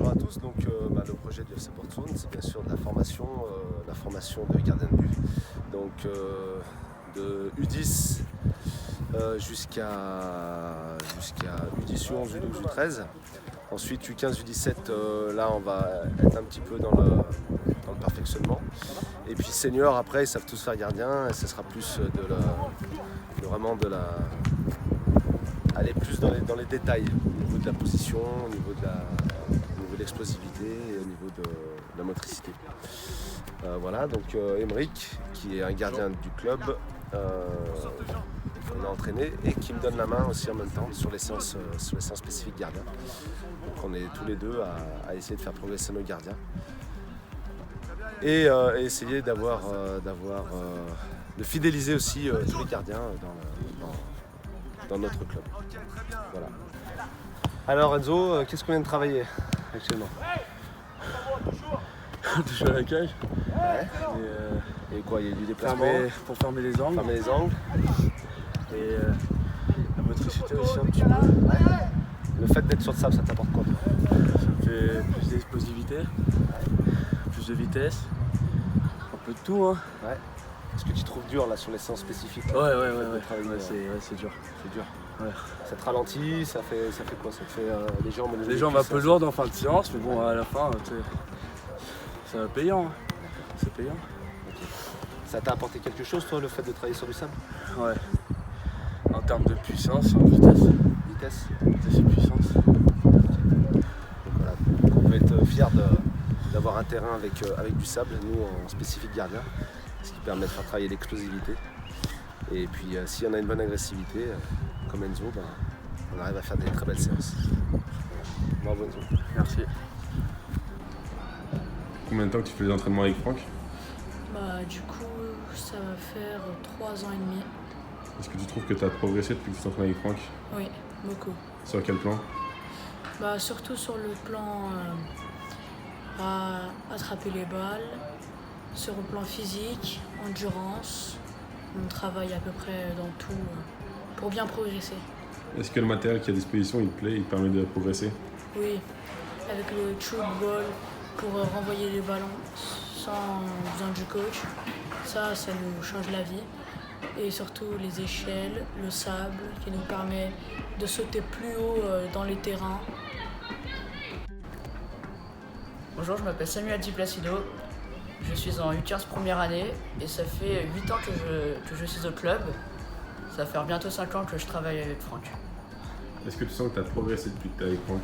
bonjour à tous. Donc, le projet du FC Portzone, c'est bien sûr de la formation de gardien de but. Donc de U10 jusqu'à U10, U11, U12, U13. Ensuite U15, U17, là on va être un petit peu dans le perfectionnement. Et puis senior, après ils savent tous faire gardien et ce sera plus aller plus dans les détails au niveau de la position, au niveau de l'explosivité et au niveau de la motricité. Voilà, donc Émeric, qui est un gardien du club, qu'on a entraîné et qui me donne la main aussi en même temps sur les séances spécifiques gardiens. Donc on est tous les deux à essayer de faire progresser nos gardiens et essayer de fidéliser aussi tous les gardiens dans notre club. Voilà. Alors Enzo, qu'est-ce qu'on vient de travailler actuellement? Toucher à la cage. Ouais. Et quoi, il y a du déplacement pour fermer les angles. Fermer les angles. Et la motricité aussi un petit peu. Ouais. Le fait d'être sur le sable, ça t'apporte quoi? Ça me fait plus d'explosivité, plus de vitesse, un peu de tout. Hein. Ouais. Est-ce que tu trouves dur là sur les séances spécifiques? Ouais, c'est dur. C'est dur. Ouais. Ça te ralentit, ça fait quoi? Ça te fait les jambes? Les jambes un peu lourdes en fin de séance, mais bon, à la fin, c'est payant. Hein. C'est payant. Okay. Ça t'a apporté quelque chose, toi, le fait de travailler sur du sable? Ouais. En termes de puissance, en vitesse. Vitesse et puissance. Donc voilà, on peut être fiers d'avoir un terrain avec du sable, nous en spécifique gardien, ce qui permet de faire travailler l'explosivité. Et puis si on a une bonne agressivité, comme Enzo, on arrive à faire des très belles séances. Bravo Enzo. Merci. Combien de temps que tu fais les entraînements avec Franck? Du coup, ça va faire 3 ans et demi. Est-ce que tu trouves que tu as progressé depuis que tu t'entraînes avec Franck? Oui, beaucoup. Sur quel plan? Surtout sur le plan à attraper les balles, sur le plan physique, endurance. On travaille à peu près dans tout pour bien progresser. Est-ce que le matériel qui est à disposition, il te plaît, il te permet de progresser? Oui, avec le tube ball pour renvoyer les ballons sans besoin du coach. Ça nous change la vie. Et surtout les échelles, le sable qui nous permet de sauter plus haut dans les terrains. Bonjour, je m'appelle Samuel Di Placido. Je suis en U15 première année et ça fait 8 ans que je suis au club. Ça va faire bientôt 5 ans que je travaille avec Franck. Est-ce que tu sens que tu as progressé depuis que tu es avec Franck?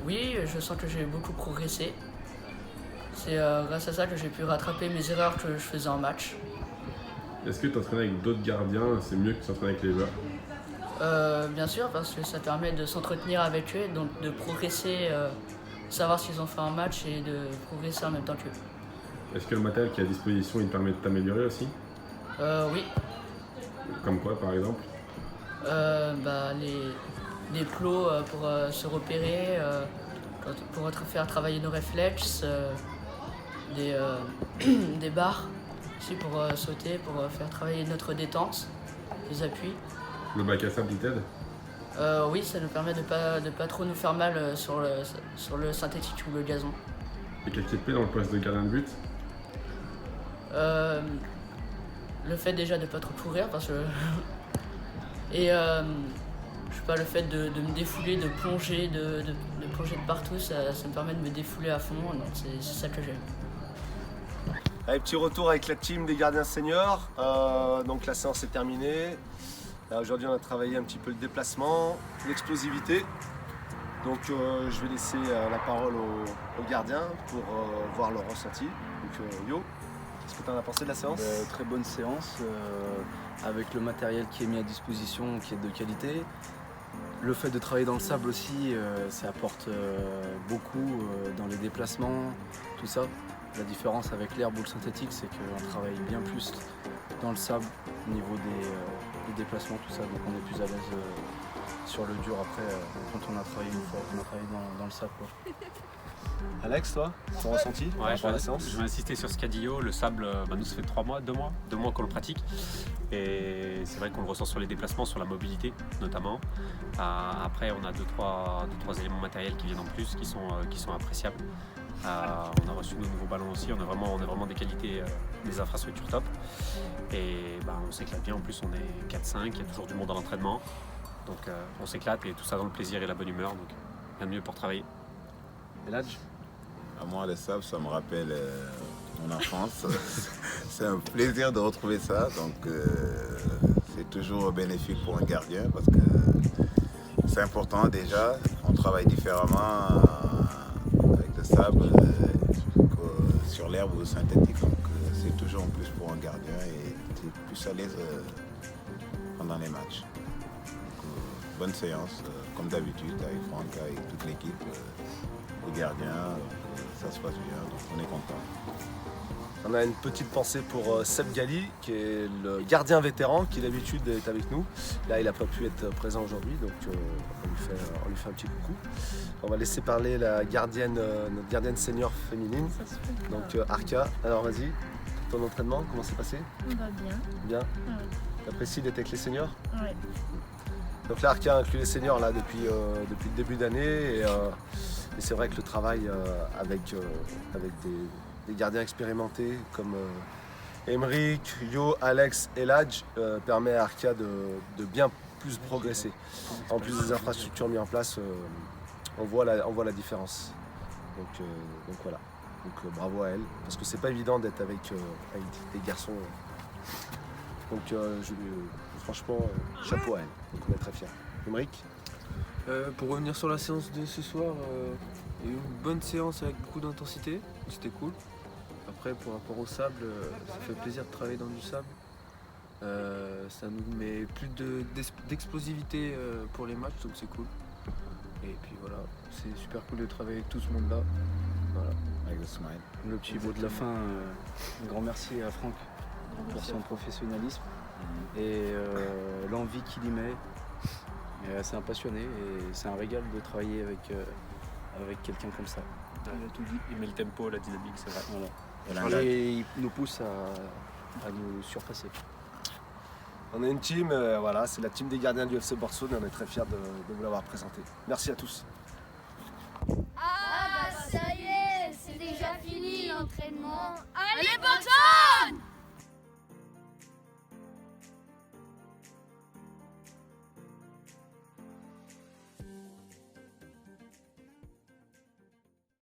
Oui, je sens que j'ai beaucoup progressé. C'est grâce à ça que j'ai pu rattraper mes erreurs que je faisais en match. Est-ce que t'entraîner avec d'autres gardiens, c'est mieux que s'entraîner avec les joueurs? Bien sûr, parce que ça permet de s'entretenir avec eux, donc de progresser, savoir s'ils ont fait un match et de progresser en même temps qu'eux. Est-ce que le matériel qui est à disposition, il te permet de t'améliorer aussi? Oui. Comme quoi, par exemple? Les plots pour se repérer, pour faire travailler nos réflexes, des barres aussi pour sauter, pour faire travailler notre détente, les appuis. Le bac à sable, il t'aide? Oui, ça nous permet de pas trop nous faire mal sur le synthétique ou le gazon. Et qu'est-ce qui te plaît dans le poste de gardien de but? Le fait déjà de pas trop courir parce que et je sais pas, le fait de me défouler, de plonger de partout, ça me permet de me défouler à fond, donc c'est ça que j'aime. Allez, petit retour avec la team des gardiens seniors. Donc la séance est terminée. Là, aujourd'hui on a travaillé un petit peu le déplacement, l'explosivité. Donc je vais laisser la parole aux gardiens pour voir leur ressenti. Donc Yo, qu'est-ce que tu en as pensé de la séance? Très bonne séance, avec le matériel qui est mis à disposition, qui est de qualité. Le fait de travailler dans le sable aussi, ça apporte beaucoup dans les déplacements, tout ça. La différence avec l'herbe ou le synthétique, c'est qu'on travaille bien plus dans le sable au niveau des déplacements, tout ça. Donc on est plus à l'aise sur le dur après, quand on a travaillé une fois, qu'on a travaillé dans le sable, quoi. Alex, toi, ton ressenti par Ouais, rapport à la séance? je vais insister sur ce qu'a dit Yo. Le sable, nous, ça fait 2 mois qu'on le pratique. Et c'est vrai qu'on le ressent sur les déplacements, sur la mobilité notamment. Après, on a deux, trois éléments matériels qui viennent en plus, qui sont appréciables. On a reçu nos nouveaux ballons aussi, on a vraiment des qualités, des infrastructures top. Et on s'éclate bien, en plus on est 4-5, il y a toujours du monde à l'entraînement. Donc on s'éclate et tout ça dans le plaisir et la bonne humeur. Donc rien de mieux pour travailler. Et Ladj? À moi, le sable, ça me rappelle mon enfance. C'est un plaisir de retrouver ça. Donc, c'est toujours bénéfique pour un gardien parce que c'est important déjà. On travaille différemment avec le sable que sur l'herbe ou synthétique. Donc, c'est toujours en plus pour un gardien et tu es plus à l'aise pendant les matchs. Donc, bonne séance, comme d'habitude, avec Franck, avec toute l'équipe. Les gardiens, ça se passe bien, donc on est content. On a une petite pensée pour Seb Gali, qui est le gardien vétéran, qui d'habitude est avec nous. Là, il n'a pas pu être présent aujourd'hui, donc on lui fait un petit coucou. On va laisser parler notre gardienne senior féminine, donc Arka. Alors vas-y, ton entraînement, comment s'est passé? On va bien. Bien. Ouais. T'apprécies d'être avec les seniors? Ouais. Donc là, Arka inclut les seniors là, depuis le début d'année. Et c'est vrai que le travail avec des gardiens expérimentés comme Emeric, Yo, Alex et Ladj permet à Arka de bien plus progresser. En plus des infrastructures mises en place, on voit la différence. Donc voilà. Donc bravo à elle, parce que c'est pas évident d'être avec des garçons. Donc franchement, chapeau à elle. Donc on est très fiers. Emeric? Pour revenir sur la séance de ce soir, il y a eu une bonne séance avec beaucoup d'intensité, c'était cool. Après, pour rapport au sable, ça fait plaisir de travailler dans du sable. Ça nous met plus d'explosivité pour les matchs, donc c'est cool. Et puis voilà, c'est super cool de travailler avec tout ce monde-là. Voilà. Avec le smile. Le petit mot de la fin, un grand merci à Franck pour son professionnalisme et l'envie qu'il y met. C'est un passionné et c'est un régal de travailler avec quelqu'un comme ça. Il a tout dit, il met le tempo, la dynamique, c'est vrai. Voilà. Et il nous pousse à nous surpasser. On est une team, voilà, c'est la team des gardiens du FC Bordeaux et on est très fiers de vous l'avoir présenté. Merci à tous. Ah bah ça y est, c'est déjà fini l'entraînement. Allez Bordeaux!